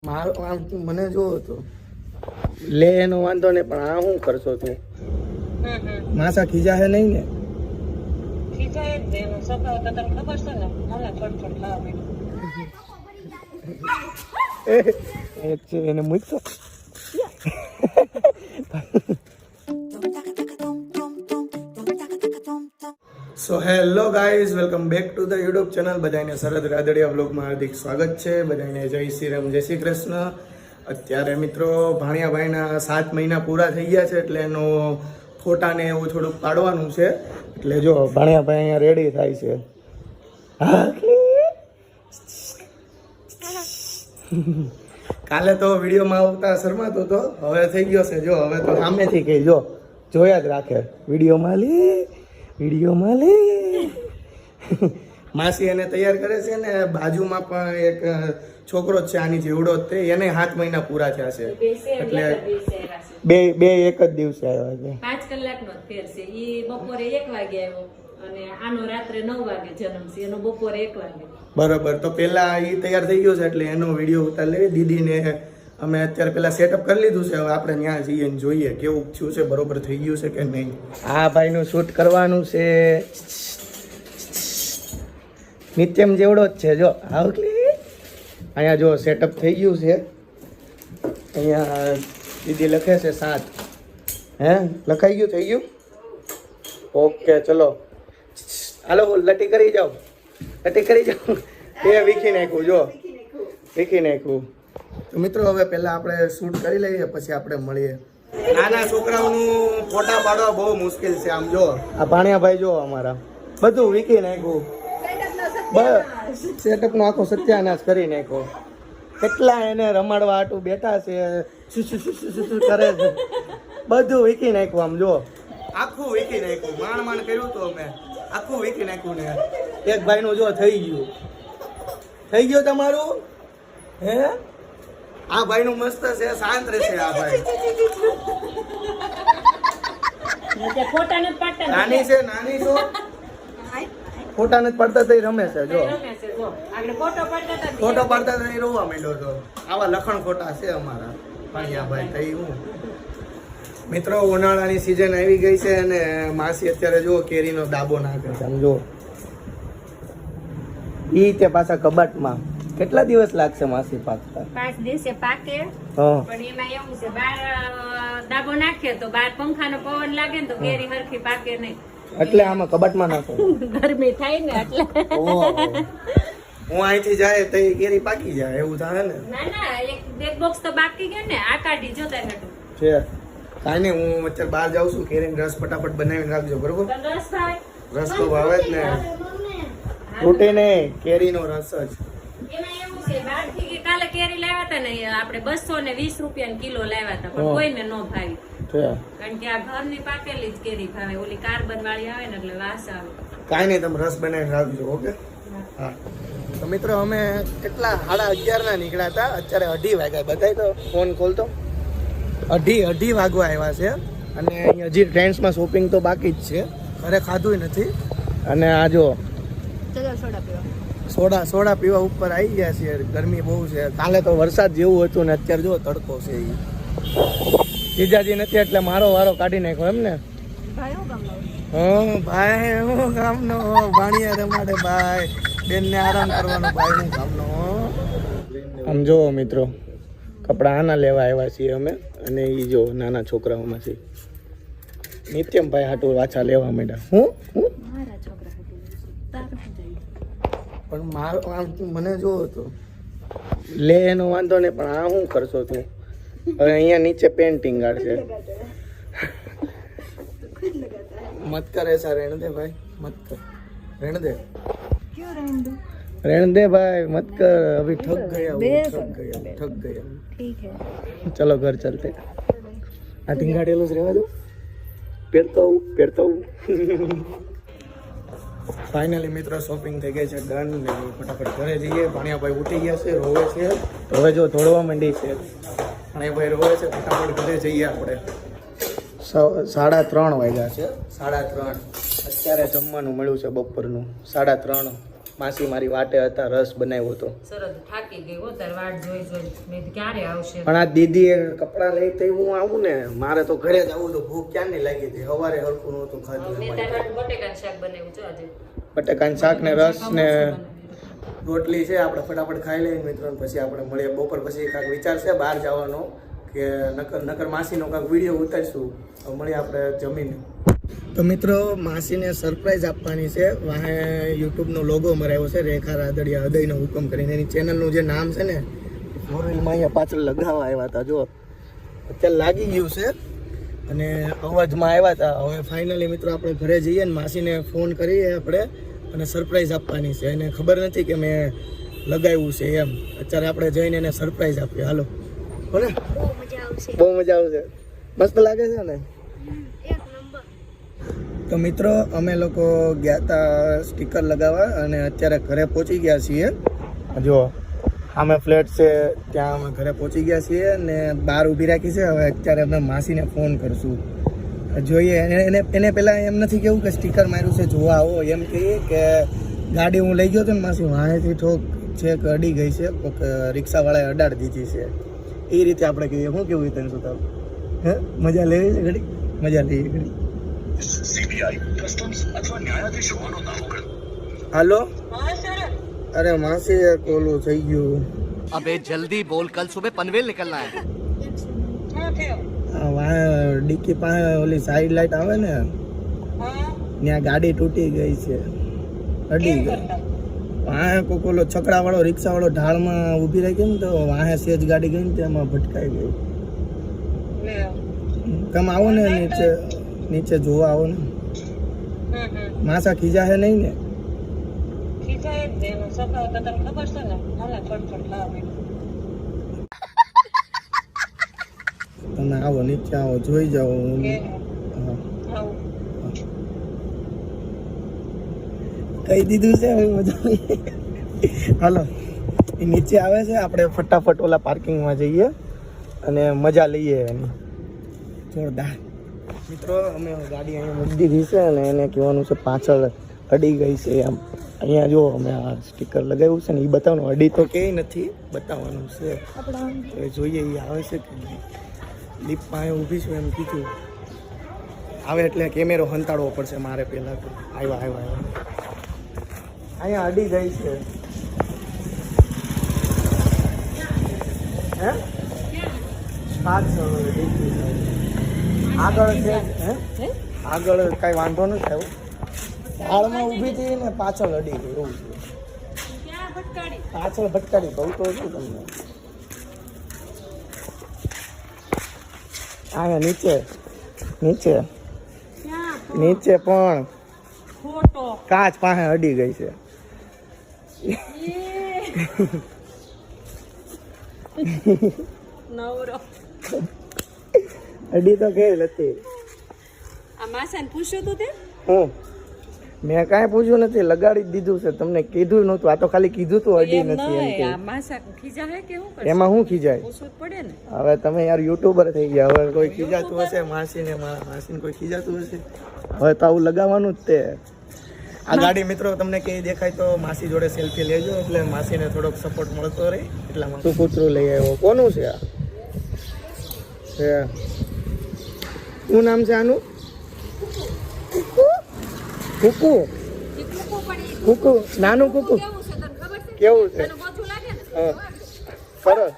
મારો આમ તું મને જોવો તો લે એનો વાંધો નહીં, પણ આ શું કરશો તું? માસા ખીજા હે નહીં ને? ખીજાય જ ને, એનો સ્વભાવ તો તને ખબર છે ને, મને થોડું ખાવા માંડ્યું. એક છે એને મૂકશો. So hello guys, welcome back to the YouTube channel. બધાને શરદ રાદડિયા વ્લોગમાં હાર્દિક સ્વાગત છે. બધાને જય શ્રી રામ, જય શ્રી કૃષ્ણ. અત્યારે મિત્રો ભાણિયાભાઈના 7 મહિના પૂરા થઈ ગયા છે, એટલે એનો ફોટાને એવું થોડુંક પાડવાનું છે. એટલે જો ભાણિયાભાઈ અહીંયા રેડી થાય છે. કાલે તો વિડીયોમાં આવતા શરમાતો હતો, હવે થઈ ગયો છે. જો હવે તો સામેથી કહી જો જોયા જ રાખે વિડીયોમાં લે. માસી એને તૈયાર કરે છે ને, બાજુમાં પણ એક છોકરો જ છે આની જેવડો જ તે, એને 7 મહિના પૂરા થયા છે. એટલે બે એક જ દિવસે આવ્યા છે. 5 કલાકનો જ ફેર છે. ઈ બપોરે 1 વાગે આવ્યો અને આનો રાત્રે 9 વાગે જન્મ છે, એનો બપોરે 1 વાગે. બરોબર, તો પેલા ઈ તૈયાર થઈ ગયો છે, એટલે એનો વિડીયો ઉતાર લેવી. દીદીને અમે અત્યારે પેલા સેટઅપ કરી લીધું છે. હવે આપણે ત્યાં જઈએ ને જોઈએ કેવું થયું છે, બરોબર થઈ ગયું છે કે નહીં. આ ભાઈનું શૂટ કરવાનું છે. નિત્યમ જેવડો જ છે. જો અહીંયા જો સેટઅપ થઈ ગયું છે. અહીંયા દીદી લખે છે 7. હે લખાઈ ગયું? થઈ ગયું? ઓકે, ચલો હાલો લટી કરી જાઓ. એ વીખી નાખ્યું, જો વીખી નાખ્યું. તો મિત્રો હવે પહેલા આપણે શૂટ કરી લઈએ, પછી આપણે મળીએ. નાના છોકરાઓનું ફોટા પાડવા બહુ મુશ્કેલ છે. આમ જો આ ભાણિયાભાઈ જો અમારા બધું વીખી નાખ્યું, સેટઅપનો આખો સત્યાનાશ કરી નાખ્યો. કેટલા એને રમાડવા હાટું બેઠા છે, શું કરે છે, બધું વીખી નાખ્યું. આમ જો આખું વીખી નાખ્યું. માંડ કર્યું તો અમે આખું વીખી નાખ્યું ને એક ભાઈનું જો થઈ ગયું તમારું. હે આ ભાઈનું મસ્ત છે, શાંત રહેશે આ ભાઈ. ફોટા નથી પાડતા, નાની છે ફોટા નથી પાડતા તો રમે છે. જો ફોટો પાડતા તો રોવા માંડ્યો હતો. આવા લખણ ખોટા છે અમારા ભાણિયાભાઈ. થઈ હું મિત્રો ઉનાળાની સિઝન આવી ગઈ છે અને માસી અત્યારે જો કેરીનો દાબો નાખે છે. સમજો ઈ તે પાછા કબાટમાં. કેટલા દિવસ લાગશે માસી પાકતા? 5 દિવસે પાકે. હા, પણ એમાં એવું છે, બહાર દાબો નાખે તો બહાર પંખાનો પવન લાગે ને તો કેરી હરખી પાકે નહીં. એટલે આમાં કબાટમાં નાખો. ગરમી થાય ને એટલે. હું અહીંથી જાય તો એ કેરી પાકી જાય એવું થાય ને? ના એક બોક્સ તો બાકી ગયા ને, આ કાઢી જોતા નતું છે. કાંઈ નહીં, હું અત્યારે બહાર જાઉં છું. કેરીનો રસ ફટાફટ બનાવીને રાખજો, બરોબર? રસ ભાઈ રસ તો ભાવે જ ને, તૂટે નહીં. કેરીનો રસ જ. એમાં એવું છે, બહારથી કાલે કેરી લાવ્યા હતા ને આપણે 220 રૂપિયા કિલો લાવ્યા હતા, પણ કોઈને ન ભાવી. કારણ કે આ ઘરની પાકેલી જ કેરી ભાવે, ઓલી કાર્બન વાળી આવે ને એટલે વાસ આવે. કાંઈ નહીં, તમે રસ બનાવીને રાખજો. ઓકે, હા. તો મિત્રો અમે કેટલા 11:30 ના નીકળ્યા હતા, અત્યારે 2:30 વાગ્યા. બધાય તો ફોન ખોલતો 2:30 વાગવા આવ્યા છે. અને અહીંયા હજી ટ્રેન્ડ્સમાં શોપિંગ તો બાકી જ છે, ઘરે ખાધું નથી. અને આ જો સોડા પીવા ઉપર આવી ગયા છે. ગરમી બહુ છે. કાલે તો વરસાદ જેવું હતું ને અત્યારે જો તડકો છે. જીજાજી નથી એટલે મારો વારો કાઢી નાખ્યો એમ ને? ભાઈ હું કામનો ભાણિયા રમાડે ભાઈ, બેનને આરામ કરવાનો ભાઈ હું કામનો. આમ જો મિત્રો કપડા આના લેવા આવ્યા છીએ અમે, અને એ જો નાના છોકરાઓમાંથી નિત્યમભાઈ હાટું વાછા લેવા માંડ્યા. હું પણ મારો આમ તું મને જોવો તો લે એનો વાંધો નહીં, પણ આ શું કરશો તું? હવે અહીંયા નીચે પેન્ટિંગ કાઢશે. મત કર એસા, રહેણ દે ભાઈ, મત કર, રહેણ દે. रहने दे भाई, मत कर, अभी ठग गया. ठीक है, चलो घर चलते. આ ટીંગાડેલું જ રહેવા દો, પહેરતો હું. ફાઇનલી મિત્રો શોપિંગ થઈ ગઈ છે, ડન. ને ફટાફટ ઘરે જઈએ. ભાણિયાભાઈ ઉઠી ગયા છે, રોવે છે. હવે જો દોડવા માંડી છે. ભાણિયાભાઈ રોવે છે, ફટાફટ ઘરે જઈએ આપણે. 3:30 વાગ્યા છે. 3:30 અત્યારે જમવાનું મળ્યું છે બપોરનું. 3:30 માસી મારી વાટે હતા, રસ બનાવ્યો હતો. સરસ થાકી ગઈ હો તાર વાટ જોઈ જોઈ. મેં કીધું ક્યારે આવશે. પણ આ દીદી કપડાં લઈ તો હું આવું ને, મારે તો ઘરે જ આવું તો ભૂખ ક્યાં નહીં લાગી હતી. સવારે હરખું નહોતું ખાધું. મેં તાર માટે બટેકાનું શાક બનાવ્યું છે આજે. બટેકાનું શાક ને રસ ને રોટલી છે. આપણે ફટાફટ ખાઈ લઈએ મિત્રો, પછી આપણે મળીએ બપોર પછી. કાંઈક વિચાર છે બહાર જવાનો કે નકર માસીનો કાંઈક વિડીયો ઉતારીશું. મળીએ આપણે જમીને. તો મિત્રો માસીને સરપ્રાઈઝ આપવાની છે. વાહે યુટ્યુબનો લોગો મરાવ્યો છે, રેખા રાદડિયા હૃદયનો હુકમ કરીને. એની ચેનલનું જે નામ છે ને, મોરલમાં અહીંયા પાછળ લગાવવા આવ્યા હતા. જો અત્યારે લાગી ગયું છે અને અવાજમાં આવ્યા હતા. હવે ફાઇનલી મિત્રો આપણે ઘરે જઈએ ને માસીને ફોન કરીએ આપણે અને સરપ્રાઈઝ આપવાની છે. એને ખબર નથી કે મેં લગાવ્યું છે એમ. અત્યારે આપણે જઈને એને સરપ્રાઈઝ આપીએ. હાલો બોલે. બહુ મજા આવશે. મસ્ત લાગે છે ને. તો મિત્રો અમે લોકો ગયા હતા સ્ટીકર લગાવવા અને અત્યારે ઘરે પહોંચી ગયા છીએ. જો અમે ફ્લેટ છે ત્યાં અમે ઘરે પહોંચી ગયા છીએ ને બહાર ઊભી રાખી છે. હવે અત્યારે અમે માસીને ફોન કરશું. જોઈએ એને પહેલાં એમ નથી કેવું કે સ્ટીકર માર્યું છે જોવા આવો. એમ કહીએ કે ગાડી હું લઈ ગયો હતો ને માસી, વાંહેથી ઠોક છે કે અડી ગઈ છે, કોઈક રિક્ષાવાળાએ અડાડી દીધી છે. એ રીતે આપણે કહીએ. શું કેવું તને શું થાવ? હે મજા લેવી છે ઘડી? મજા લઈએ ઘડી. સીબીઆઈ કસ્ટમ્સ અથવા ન્યાયાધીશ હોવાનો દાવો કરો. હાલો. અરે માસી એક ઓલું થઈ ગયું. अबे जल्दी बोल, कल सुबह पनवेल निकलना है. વાહ ડિક્કી પાસે ઓલી સાઈડ લાઈટ આવે ને, ત્યાં ગાડી તૂટી ગઈ છે, અડી ગઈ. વાહે કોક ઓલો છકડા વાળો રિક્ષા વાળો ઢાળમાં ઊભી રહી ગઈ ને, તો વાહે સેજ ગાડી ગઈ ને તેમાં ભટકાઈ ગઈ. તમે આવો ને નીચે જોવા આવો ને. માસા ખીજા હે નહીં ને? તમે આવો નીચે આવો, જોઈ જાઓ. કહી દીધું છે હવે મજા. હાલો એ નીચે આવે છે, આપણે ફટાફટ ઓલા પાર્કિંગમાં જઈએ અને મજા લઈએ એની જોરદાર. મિત્રો અમે ગાડી અહીંયા મૂકી દીધી છે અને એને કહેવાનું છે પાછળ અડી ગઈ છે એમ. અહીંયા જો અમે આ સ્ટીકર લગાવ્યું છે ને, એ બતાવવાનું. અડી તો કે નથી, બતાવવાનું છે. તો એ જોઈએ એ આવે છે કે નહીં. લીપ પાસે ઊભી છું એમ કીધું. આવે એટલે કેમેરો હંતાડવો પડશે મારે પહેલાં. તો આવ્યા અહીંયા અડી ગઈ છે. હે આગળ છે. હે આગળ કઈ વાંધો નથી થયો. ઝાડમાં ઊભી હતી ને પાછળ અડી ગઈ એવું છે. પાછળ ભટકાડી કહું તો શું તમને. અહીંયા નીચે પણ કાચ પાસે અડી ગઈ છે. અડી તો ગઈ હતી. હું મેં કાંઈ પૂછ્યું નથી, લગાડી જ દીધું છે. તમને કીધું નહોતું, આ તો ખાલી કીધું તું અડી નથી એમ. એમાં શું ખીજાય? હવે તમે યાર યુટ્યુબર થઈ ગયા. હવે કોઈ ખીજાતું હશે માસીને કોઈ ખીજાતું હશે. હવે તો આવું લગાવવાનું જ તે. આ ગાડી મિત્રો તમને કઈ દેખાય તો માસી જોડે સેલ્ફી લેજો, એટલે માસીને થોડોક સપોર્ટ મળતો રહે. એટલા શું કૂતરું લઈ આવ્યો? કોનું છે આ? શું નામ છે આનું? કુકુ. કુકુ નાનું કુકુ કેવું છે? સરસ.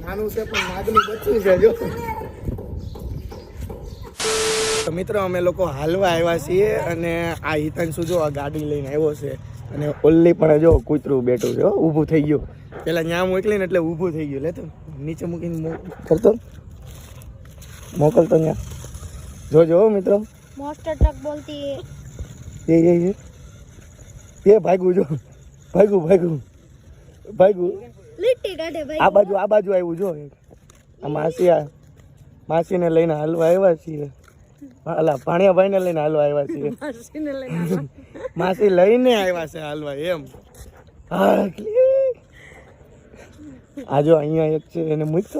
નાનું છે પણ નાગનું બચ્ચું છે જો. તો મિત્રો અમે લોકો હાલવા આવ્યા છીએ અને આ હિતાંશુ જો આ ગાડી લઈને આવ્યો છે અને ઓલ્લી પણ જો કૂતરું બેઠું છે, ઊભું થઈ ગયું. પેલા ત્યાં મોકલીને એટલે ઊભું થઈ ગયું. લેતો નીચે મૂકીને કરતો મોકલતો ત્યાં જોજો મિત્રો. મોસ્ટર ટ્રક બોલતી એ ભાગ્યું જો, ભાગ્યું લીટી કાઢે ભાઈ. આ બાજુ આવ્યું જો. આ માસીને લઈને હાલવા આવ્યા છીએ. હાલા ભાણિયાભાઈને લઈને હાલવા આવ્યા છીએ. માસી લઈને આવ્યા છે હાલવા એમ. આ જો અહીંયા એક છે એને મૂકતો